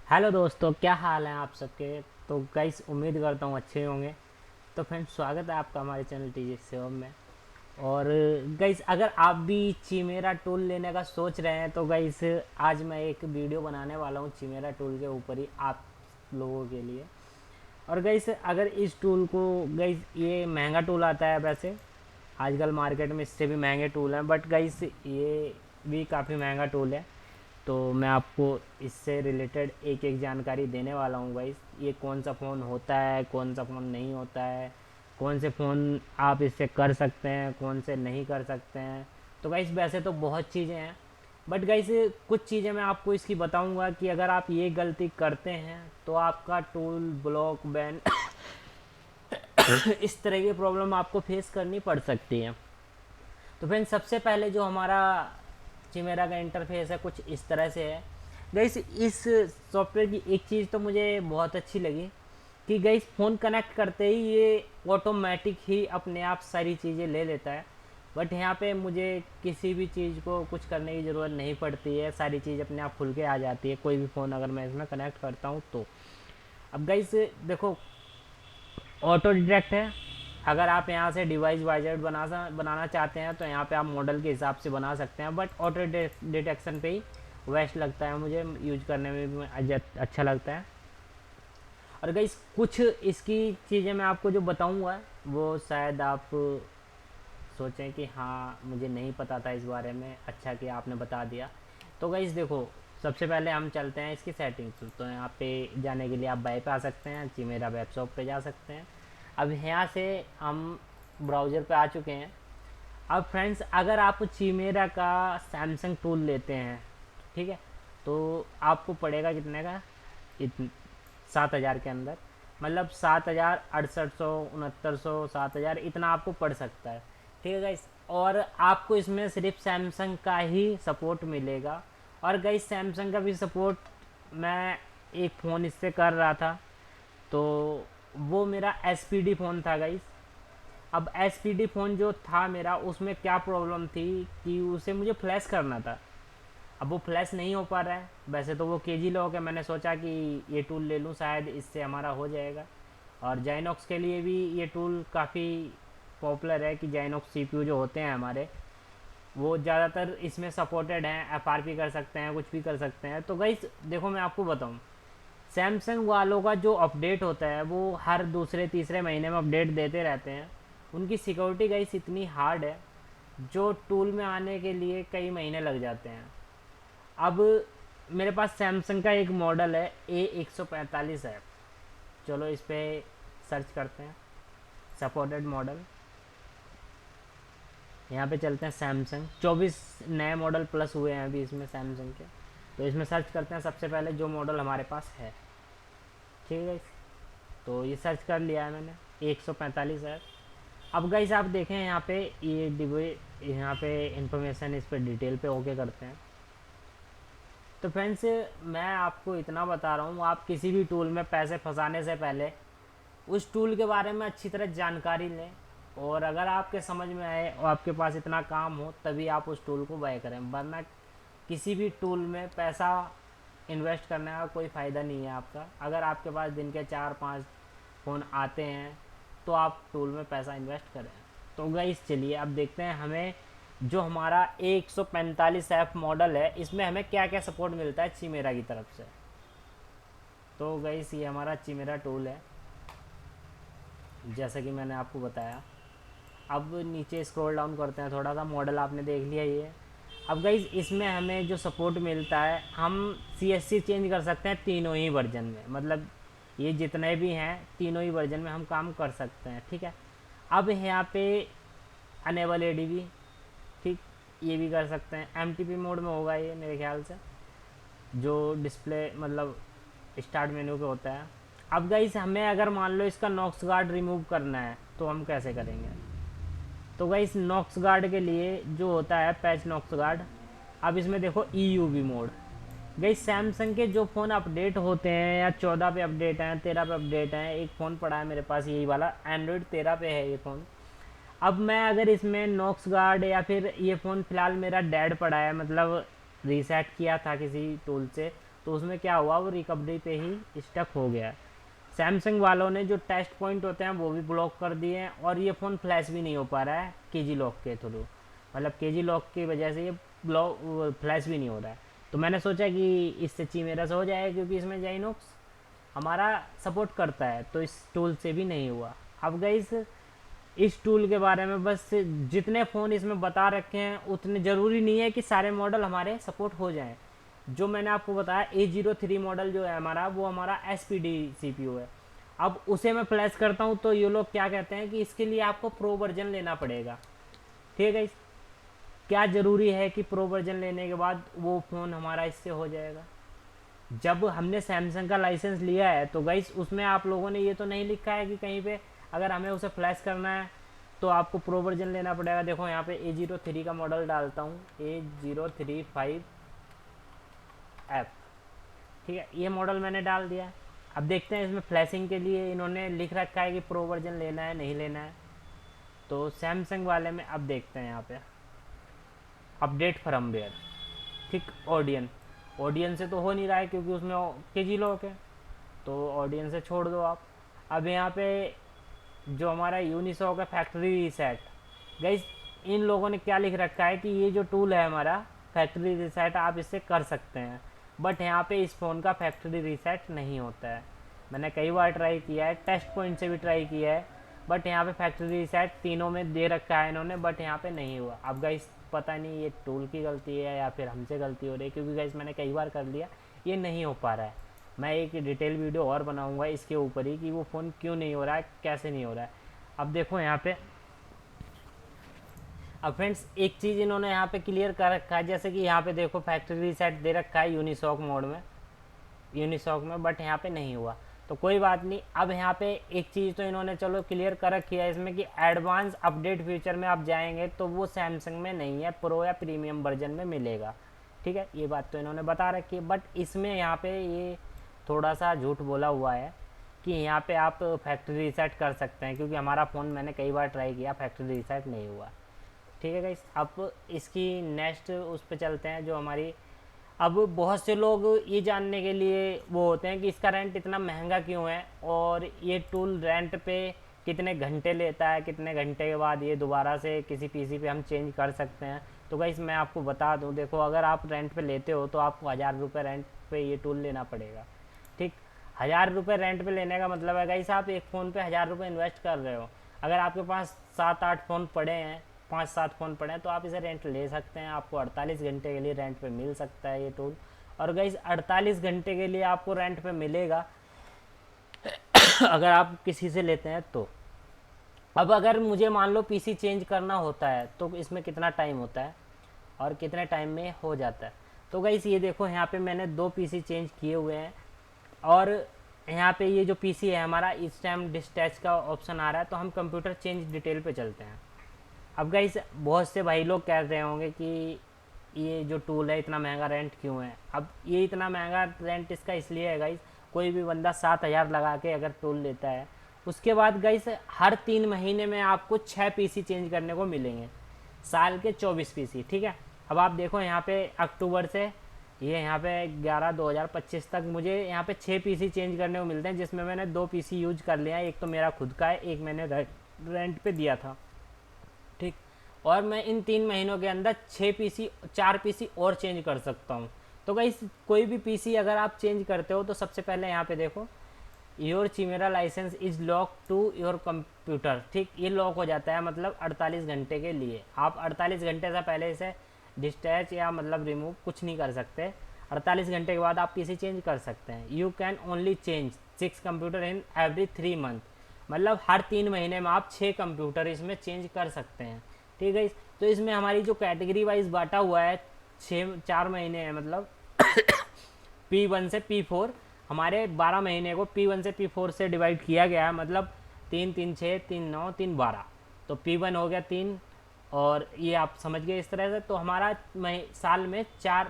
Hello दोस्तों, क्या हाल है आप सबके। तो गाइस उम्मीद करता हूँ अच्छे होंगे। तो फ्रेंड्स, स्वागत है आपका हमारे चैनल टीजी सेवम में। और गाइस, अगर आप भी चिमेरा टूल लेने का सोच रहे हैं तो गाइस आज मैं एक वीडियो बनाने वाला हूँ चिमेरा टूल के ऊपर ही आप लोगों के लिए। और गाइस, अगर इस टूल को, गाइस ये महंगा टूल आता है वैसे, आजकल मार्केट में इससे भी महंगे टूल हैं, बट गाइस ये भी काफ़ी महंगा टूल है। तो मैं आपको इससे रिलेटेड एक एक जानकारी देने वाला हूँ गाइस। ये कौन सा फ़ोन होता है, कौन सा फ़ोन नहीं होता है, कौन से फ़ोन आप इससे कर सकते हैं, कौन से नहीं कर सकते हैं। तो गाइस वैसे तो बहुत चीज़ें हैं, बट गाइस कुछ चीज़ें मैं आपको इसकी बताऊंगा कि अगर आप ये गलती करते हैं तो आपका टूल ब्लॉक बैन इस तरह की प्रॉब्लम आपको फेस करनी पड़ सकती है। तो फ्रेंड्स, सबसे पहले जो हमारा चिमेरा का इंटरफेस है कुछ इस तरह से है। गाइस इस सॉफ्टवेयर की एक चीज़ तो मुझे बहुत अच्छी लगी कि गाइस फ़ोन कनेक्ट करते ही ये ऑटोमेटिक ही अपने आप सारी चीज़ें ले लेता है। बट यहाँ पे मुझे किसी भी चीज़ को कुछ करने की ज़रूरत नहीं पड़ती है, सारी चीज़ अपने आप खुल के आ जाती है, कोई भी फ़ोन अगर मैं इसमें कनेक्ट करता हूँ तो। अब गाइस देखो, ऑटो डिटेक्ट है। अगर आप यहाँ से डिवाइस वाइजेट बनाना चाहते हैं तो यहाँ पे आप मॉडल के हिसाब से बना सकते हैं, बट ऑटो डिटेक्शन पे ही बेस्ट लगता है मुझे, यूज करने में भी अच्छा लगता है। और गाइस कुछ इसकी चीज़ें मैं आपको जो बताऊंगा वो शायद आप सोचें कि हाँ मुझे नहीं पता था इस बारे में, अच्छा कि आपने बता दिया। तो गाइस देखो, सबसे पहले हम चलते हैं इसकी सेटिंग्स। तो यहाँ पे जाने के लिए आप बाय पे आ सकते हैं, चिमेरा वेब शॉप पे जा सकते हैं। अब यहाँ से हम ब्राउज़र पे आ चुके हैं। अब फ्रेंड्स, अगर आप चिमेरा का सैमसंग टूल लेते हैं, ठीक है, तो आपको पड़ेगा कितने का, इत 7,000 के अंदर। मतलब 7,000, 6800, 6900, 7,000 इतना आपको पड़ सकता है। ठीक है गाइस, और आपको इसमें सिर्फ सैमसंग का ही सपोर्ट मिलेगा। और गाइस सैमसंग का भी सपोर्ट, मैं एक फ़ोन इससे कर रहा था तो वो मेरा एस फ़ोन था गाइस। अब एस फ़ोन जो था मेरा, उसमें क्या प्रॉब्लम थी कि उसे मुझे फ्लैश करना था। अब वो फ्लैश नहीं हो पा रहा है। वैसे तो वो केजी लॉक है, मैंने सोचा कि ये टूल ले लूँ, शायद इससे हमारा हो जाएगा। और जाइनॉक्स के लिए भी ये टूल काफ़ी पॉपुलर है कि जाइनॉक्स सीपीयू जो होते हैं हमारे, वो ज़्यादातर इसमें सपोर्टेड हैं, एफआरपी कर सकते हैं, कुछ भी कर सकते हैं। तो गाइस देखो, मैं आपको बताऊँ, सैमसंग वालों का जो अपडेट होता है वो हर दूसरे तीसरे महीने में अपडेट देते रहते हैं। उनकी सिक्योरिटी गाइस इतनी हार्ड है जो टूल में आने के लिए कई महीने लग जाते हैं। अब मेरे पास सैमसंग का एक मॉडल है, A145 है। चलो इस पर सर्च करते हैं, सपोर्टेड मॉडल। यहाँ पे चलते हैं, सैमसंग 24 नए मॉडल प्लस हुए हैं अभी इसमें सैमसंग के। तो इसमें सर्च करते हैं सबसे पहले जो मॉडल हमारे पास है। ठीक है, तो ये सर्च कर लिया है मैंने, 145 है। अब गाइस आप देखें यहाँ पे, ये यहाँ पे इंफॉर्मेशन, इस पर डिटेल पे ओके करते हैं। तो फ्रेंड्स, मैं आपको इतना बता रहा हूँ, आप किसी भी टूल में पैसे फंसाने से पहले उस टूल के बारे में अच्छी तरह जानकारी लें। और अगर आपके समझ में आए और आपके पास इतना काम हो तभी आप उस टूल को बाय करें, वरना किसी भी टूल में पैसा इन्वेस्ट करने का कोई फ़ायदा नहीं है आपका। अगर आपके पास दिन के 4-5 फ़ोन आते हैं तो आप टूल में पैसा इन्वेस्ट करें। तो गाइस चलिए अब देखते हैं हमें जो हमारा 145F मॉडल है इसमें हमें क्या क्या सपोर्ट मिलता है चिमेरा की तरफ से। तो गाइस ये हमारा चिमेरा टूल है, जैसा कि मैंने आपको बताया। अब नीचे स्क्रॉल डाउन करते हैं थोड़ा सा, मॉडल आपने देख लिया ये। अब गाइज इसमें हमें जो सपोर्ट मिलता है, हम CSC चेंज कर सकते हैं तीनों ही वर्जन में, मतलब ये जितने भी हैं तीनों ही वर्जन में हम काम कर सकते हैं। ठीक है, अब यहाँ पे अनेबल ADB, ठीक, ये भी कर सकते हैं। MTP मोड में होगा ये मेरे ख्याल से, जो डिस्प्ले मतलब स्टार्ट मेन्यू पे होता है। अब गाइस हमें अगर मान लो इसका नॉक्स गार्ड रिमूव करना है तो हम कैसे करेंगे। तो गाइस नॉक्स गार्ड के लिए जो होता है पैच नॉक्स गार्ड, अब इसमें देखो EUV मोड। गाइस सैमसंग के जो फ़ोन अपडेट होते हैं, या 14 पे अपडेट हैं, 13 पे अपडेट हैं, एक फ़ोन पड़ा है मेरे पास यही वाला, एंड्रॉयड 13 पे है ये फ़ोन। अब मैं अगर इसमें नॉक्स गार्ड, या फिर ये फ़ोन फ़िलहाल मेरा डेड पड़ा है, मतलब रीसेट किया था किसी टूल से, तो उसमें क्या हुआ, वो रिकवरी पे ही स्टक हो गया। सैमसंग वालों ने जो टेस्ट पॉइंट होते हैं वो भी ब्लॉक कर दिए हैं, और ये फ़ोन फ्लैश भी नहीं हो पा रहा है केजी लॉक के थ्रू, मतलब केजी लॉक की वजह से ये ब्लॉक फ्लैश भी नहीं हो रहा है। तो मैंने सोचा कि इससे चीमेरा से हो जाएगा, क्योंकि इसमें जाइनोक्स हमारा सपोर्ट करता है, तो इस टूल से भी नहीं हुआ। अब गाइस इस टूल के बारे में बस जितने फ़ोन इसमें बता रखे हैं उतने ज़रूरी नहीं है कि सारे मॉडल हमारे सपोर्ट हो जाएं। जो मैंने आपको बताया A03 मॉडल जो है हमारा, वो हमारा SPD CPU है। अब उसे मैं फ्लैश करता हूँ तो ये लोग क्या कहते हैं कि इसके लिए आपको प्रो वर्जन लेना पड़ेगा। ठीक है, क्या ज़रूरी है कि प्रो वर्जन लेने के बाद वो फ़ोन हमारा इससे हो जाएगा? जब हमने सैमसंग का लाइसेंस लिया है तो गाइस उसमें आप लोगों ने ये तो नहीं लिखा है कि कहीं पे अगर हमें उसे फ्लैश करना है तो आपको प्रो वर्जन लेना पड़ेगा। देखो यहाँ पे A03 का मॉडल डालता हूँ, A035F, ठीक है, ये मॉडल मैंने डाल दिया। अब देखते हैं इसमें फ्लैशिंग के लिए इन्होंने लिख रखा है कि प्रो वर्जन लेना है नहीं लेना है। तो सैमसंग वाले में अब देखते हैं यहाँ पे अपडेट फर्मवेयर, ठीक, ऑडियन से तो हो नहीं रहा है क्योंकि उसमें केजी लॉक है, तो ऑडियन से छोड़ दो आप। अब यहाँ पे जो हमारा यूनिसॉक है फैक्ट्री रीसेट, गाइस इन लोगों ने क्या लिख रखा है कि ये जो टूल है हमारा फैक्ट्री रीसेट आप इससे कर सकते हैं, बट यहाँ पे इस फ़ोन का फैक्ट्री रीसेट नहीं होता है। मैंने कई बार ट्राई किया है, टेस्ट पॉइंट से भी ट्राई किया है, बट यहाँ पे फैक्ट्री रीसेट तीनों में दे रखा है इन्होंने, बट यहाँ पे नहीं हुआ। अब गाइस पता नहीं ये टूल की गलती है या फिर हमसे गलती हो रही है, क्योंकि गाइस मैंने कई बार कर लिया, ये नहीं हो पा रहा है। मैं एक डिटेल वीडियो और बनाऊंगा इसके ऊपर ही कि वो फ़ोन क्यों नहीं हो रहा है, कैसे नहीं हो रहा है। अब देखो यहाँ पे, अब फ्रेंड्स एक चीज़ इन्होंने यहाँ पे क्लियर कर रखा है, जैसे कि यहाँ पे देखो फैक्ट्री रीसेट दे रखा है यूनिसॉक मोड में, यूनिसॉक में, बट यहाँ पे नहीं हुआ। तो कोई बात नहीं। अब यहाँ पे एक चीज़ तो इन्होंने चलो क्लियर कर रखी है इसमें कि एडवांस अपडेट फीचर में आप जाएंगे तो वो सैमसंग में नहीं है, प्रो या प्रीमियम वर्जन में मिलेगा। ठीक है, ये बात तो इन्होंने बता रखी है, बट इसमें यहाँ पे ये थोड़ा सा झूठ बोला हुआ है कि यहाँ पे आप फैक्ट्री रीसेट कर सकते हैं, क्योंकि हमारा फ़ोन मैंने कई बार ट्राई किया, फैक्ट्री रीसेट नहीं हुआ। ठीक है गाइस, अब इसकी नेक्स्ट उस पर चलते हैं जो हमारी, अब बहुत से लोग ये जानने के लिए वो होते हैं कि इसका रेंट इतना महंगा क्यों है, और ये टूल रेंट पे कितने घंटे लेता है, कितने घंटे के बाद ये दोबारा से किसी पीसी पे हम चेंज कर सकते हैं। तो गाइस मैं आपको बता दूं, देखो अगर आप रेंट पे लेते हो तो आपको 1000 रुपये रेंट पे ये टूल लेना पड़ेगा। ठीक, 1000 रुपये रेंट पे लेने का मतलब है गाइस आप एक फ़ोन पे 1000 रुपये इन्वेस्ट कर रहे हो। अगर आपके पास 7-8 फ़ोन पड़े हैं, 5-7 फ़ोन पड़े हैं, तो आप इसे रेंट ले सकते हैं। आपको 48 घंटे के लिए रेंट पे मिल सकता है ये टूल, और गाइस 48 घंटे के लिए आपको रेंट पे मिलेगा अगर आप किसी से लेते हैं तो। अब अगर मुझे मान लो पीसी चेंज करना होता है तो इसमें कितना टाइम होता है और कितने टाइम में हो जाता है। तो गाइस ये देखो यहाँ पे मैंने 2 पीसी चेंज किए हुए हैं, और यहाँ पे ये जो पीसी है हमारा इस टाइम डिस्पैच का ऑप्शन आ रहा है, तो हम कंप्यूटर चेंज डिटेल पे चलते हैं। अब गाइस बहुत से भाई लोग कह रहे होंगे कि ये जो टूल है इतना महंगा रेंट क्यों है। अब ये इतना महंगा रेंट इसका इसलिए है गाइस, कोई भी बंदा 7000 लगा के अगर टूल लेता है, उसके बाद गाइस हर 3 महीने में आपको 6 पीसी चेंज करने को मिलेंगे, साल के 24 पीसी। ठीक है, अब आप देखो यहाँ पे अक्टूबर से ये यहाँ पे 11/2025 तक मुझे यहाँ पे 6 पीसी चेंज करने को मिलते हैं, जिसमें मैंने 2 पीसी यूज कर लिया है, एक तो मेरा खुद का है, एक मैंने रेंट पे दिया था। ठीक, और मैं इन 3 महीनों के अंदर 4 पीसी और चेंज कर सकता हूँ। तो गाइस कोई भी पीसी अगर आप चेंज करते हो तो सबसे पहले यहाँ पे देखो your Chimera license is lock to your computer. ठीक, ये लॉक हो जाता है मतलब 48 घंटे के लिए। आप 48 घंटे से पहले इसे डिस्टैच या मतलब रिमूव कुछ नहीं कर सकते। 48 घंटे के बाद आप पीसी चेंज कर सकते हैं। You can only change 6 computer in every 3 month, मतलब हर 3 महीने में आप 6 कंप्यूटर इसमें चेंज कर सकते हैं। ठीक है, तो इसमें हमारी जो कैटेगरी वाइज बांटा हुआ है 4 महीने है, मतलब P1 से P4 हमारे 12 महीने को P1 से P4 से डिवाइड किया गया है, मतलब 3 3 6 3 9 3 12, तो P1 हो गया 3, और ये आप समझ गए इस तरह से। तो हमारा साल में 4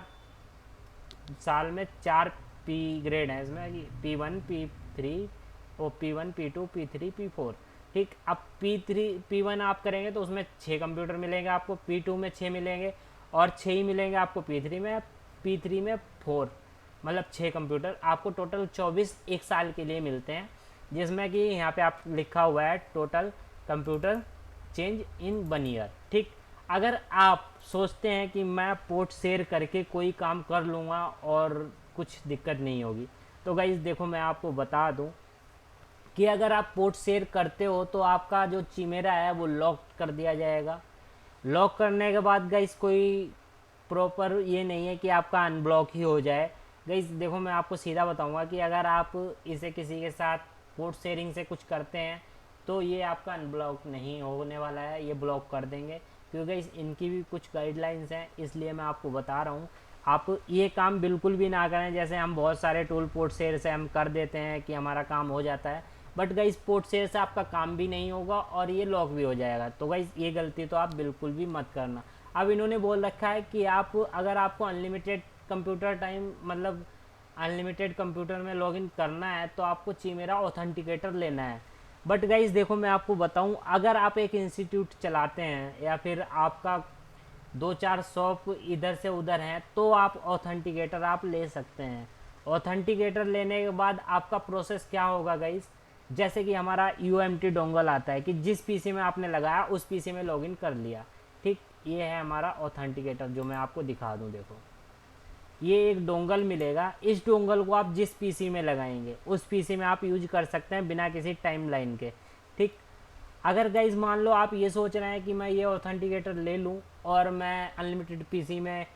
P ग्रेड है इसमें, P1 P3 और P1 P2 P3 P4। ठीक, अब P1 आप करेंगे तो उसमें 6 कंप्यूटर मिलेंगे आपको, P2 में 6 मिलेंगे, और 6 ही मिलेंगे आपको P3 में 4, मतलब 6 कंप्यूटर आपको टोटल 24 एक साल के लिए मिलते हैं, जिसमें कि यहाँ पे आप लिखा हुआ है total computer change in 1 year. ठीक, अगर आप सोचते हैं कि मैं पोर्ट शेयर करके कोई काम कर लूँगा और कुछ दिक्कत नहीं होगी, तो गाइस देखो मैं आपको बता दूं कि अगर आप पोर्ट शेयर करते हो तो आपका जो चिमेरा है वो लॉक कर दिया जाएगा। लॉक करने के बाद गाइस कोई प्रॉपर ये नहीं है कि आपका अनब्लॉक ही हो जाए। गाइस देखो मैं आपको सीधा बताऊंगा कि अगर आप इसे किसी के साथ पोर्ट शेयरिंग से कुछ करते हैं तो ये आपका अनब्लॉक नहीं होने वाला है, ये ब्लॉक कर देंगे, क्योंकि गाइस इनकी भी कुछ गाइडलाइंस हैं, इसलिए मैं आपको बता रहा हूँ। आप ये काम बिल्कुल भी ना करें, जैसे हम बहुत सारे टूल पोर्ट शेयर से हम कर देते हैं कि हमारा काम हो जाता है, बट गाइस पोर्ट शेयर से आपका काम भी नहीं होगा और ये लॉक भी हो जाएगा। तो गाइस ये गलती तो आप बिल्कुल भी मत करना। अब इन्होंने बोल रखा है कि आप अगर आपको अनलिमिटेड कंप्यूटर टाइम मतलब अनलिमिटेड कंप्यूटर में लॉगिन करना है तो आपको चिमेरा ऑथेंटिकेटर लेना है। बट गाइस देखो मैं आपको बताऊं, अगर आप एक इंस्टीट्यूट चलाते हैं या फिर आपका 2-4 शॉप इधर से उधर हैं तो आप ऑथेंटिकेटर आप ले सकते हैं। ऑथेंटिकेटर लेने के बाद आपका प्रोसेस क्या होगा गाइस, जैसे कि हमारा UMT डोंगल आता है कि जिस पीसी में आपने लगाया उस पीसी में लॉगिन कर लिया। ठीक, ये है हमारा ऑथेंटिकेटर जो मैं आपको दिखा दूं। देखो ये एक डोंगल मिलेगा, इस डोंगल को आप जिस पीसी में लगाएंगे उस पीसी में आप यूज कर सकते हैं बिना किसी टाइमलाइन के। ठीक, अगर गाइज मान लो आप ये सोच रहे हैं कि मैं ये ऑथेंटिकेटर ले लूँ और मैं अनलिमिटेड पीसी में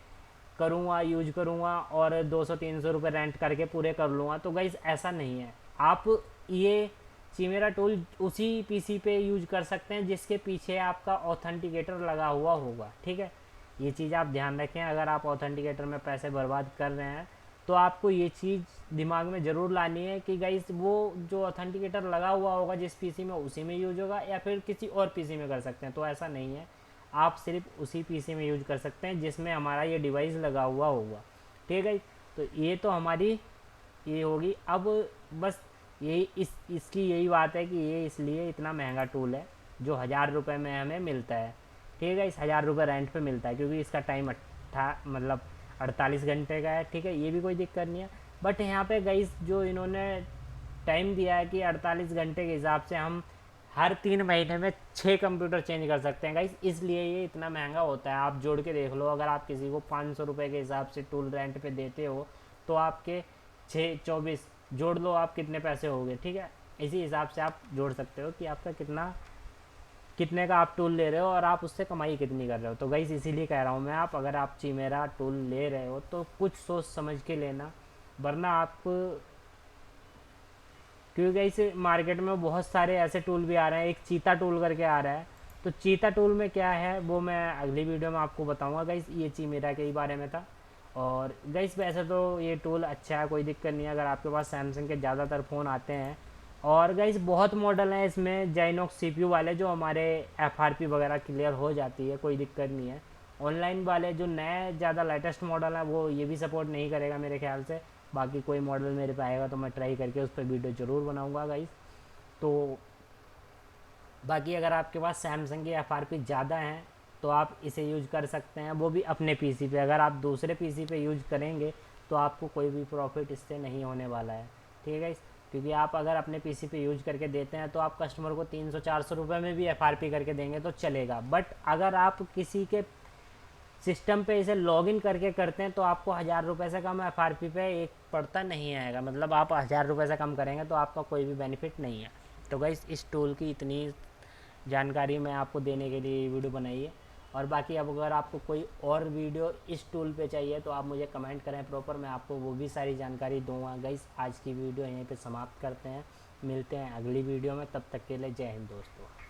करूँगा यूज करूँगा और 200-300 रुपये रेंट करके पूरे कर लूँगा, तो गाइज ऐसा नहीं है। आप ये चिमेरा टूल उसी पीसी पे यूज कर सकते हैं जिसके पीछे आपका ऑथेंटिकेटर लगा हुआ होगा। ठीक है, ये चीज़ आप ध्यान रखें। अगर आप ऑथेंटिकेटर में पैसे बर्बाद कर रहे हैं तो आपको ये चीज़ दिमाग में ज़रूर लानी है कि गाइस वो जो ऑथेंटिकेटर लगा हुआ होगा जिस पीसी में उसी में यूज होगा या फिर किसी और पीसी में कर सकते हैं, तो ऐसा नहीं है। आप सिर्फ उसी पीसी में यूज कर सकते हैं जिसमें हमारा ये डिवाइस लगा हुआ होगा। ठीक है, तो ये तो हमारी ये होगी। अब बस यही इसकी यही बात है कि ये इसलिए इतना महंगा टूल है जो 1000 रुपये में हमें मिलता है। ठीक है, इस 1000 रुपये रेंट पे मिलता है क्योंकि इसका टाइम 48 घंटे का है। ठीक है, ये भी कोई दिक्कत नहीं है। बट यहाँ पे गाइस जो इन्होंने टाइम दिया है कि 48 घंटे के हिसाब से हम हर 3 महीने में 6 कंप्यूटर चेंज कर सकते हैं गाइस, इसलिए ये इतना महंगा होता है। आप जोड़ के देख लो, अगर आप किसी को 500 रुपये के हिसाब से टूल रेंट पे देते हो तो आपके 6-24 जोड़ लो आप कितने पैसे हो गए। ठीक है, इसी हिसाब से आप जोड़ सकते हो कि आपका कितने का आप टूल ले रहे हो और आप उससे कमाई कितनी कर रहे हो। तो गाइस इसीलिए कह रहा हूँ मैं, आप अगर आप चिमेरा टूल ले रहे हो तो कुछ सोच समझ के लेना, वरना आप क्योंकि गाइस मार्केट में बहुत सारे ऐसे टूल भी आ रहे हैं। एक चीता टूल करके आ रहा है, तो चीता टूल में क्या है वो मैं अगली वीडियो में आपको बताऊँगा गाइस। ये चिमेरा के ही बारे में था। और गाइस वैसे तो ये टूल अच्छा है, कोई दिक्कत नहीं है अगर आपके पास सैमसंग के ज़्यादातर फ़ोन आते हैं। और गाइस बहुत मॉडल हैं इसमें जाइनॉक्स CPU वाले जो हमारे FRP वगैरह क्लियर हो जाती है, कोई दिक्कत नहीं है। ऑनलाइन वाले जो नए ज़्यादा लेटेस्ट मॉडल है वो ये भी सपोर्ट नहीं करेगा मेरे ख्याल से। बाकी कोई मॉडल मेरे पे आएगा तो मैं ट्राई करके उस पर वीडियो ज़रूर बनाऊँगा गाइस। तो बाकी अगर आपके पास सैमसंग की FRP ज़्यादा हैं तो आप इसे यूज कर सकते हैं, वो भी अपने पीसी पे। अगर आप दूसरे पीसी पे यूज करेंगे तो आपको कोई भी प्रॉफिट इससे नहीं होने वाला है। ठीक है, क्योंकि आप अगर अपने पीसी पे यूज करके देते हैं तो आप कस्टमर को 300-400 रुपये में भी FRP करके देंगे तो चलेगा। बट अगर आप किसी के सिस्टम पे इसे लॉगिन करके करते हैं तो आपको 1000 रुपये से कम FRP पे एक पड़ता नहीं आएगा। मतलब आप 1000 रुपये से कम करेंगे तो आपका कोई भी बेनिफिट नहीं है। तो गाइस इस टूल की इतनी जानकारी मैं आपको देने के लिए वीडियो बनाई है। और बाकी अब अगर आपको कोई और वीडियो इस टूल पे चाहिए तो आप मुझे कमेंट करें प्रॉपर, मैं आपको वो भी सारी जानकारी दूंगा। गाइस आज की वीडियो यहीं पे समाप्त करते हैं, मिलते हैं अगली वीडियो में, तब तक के लिए जय हिंद दोस्तों।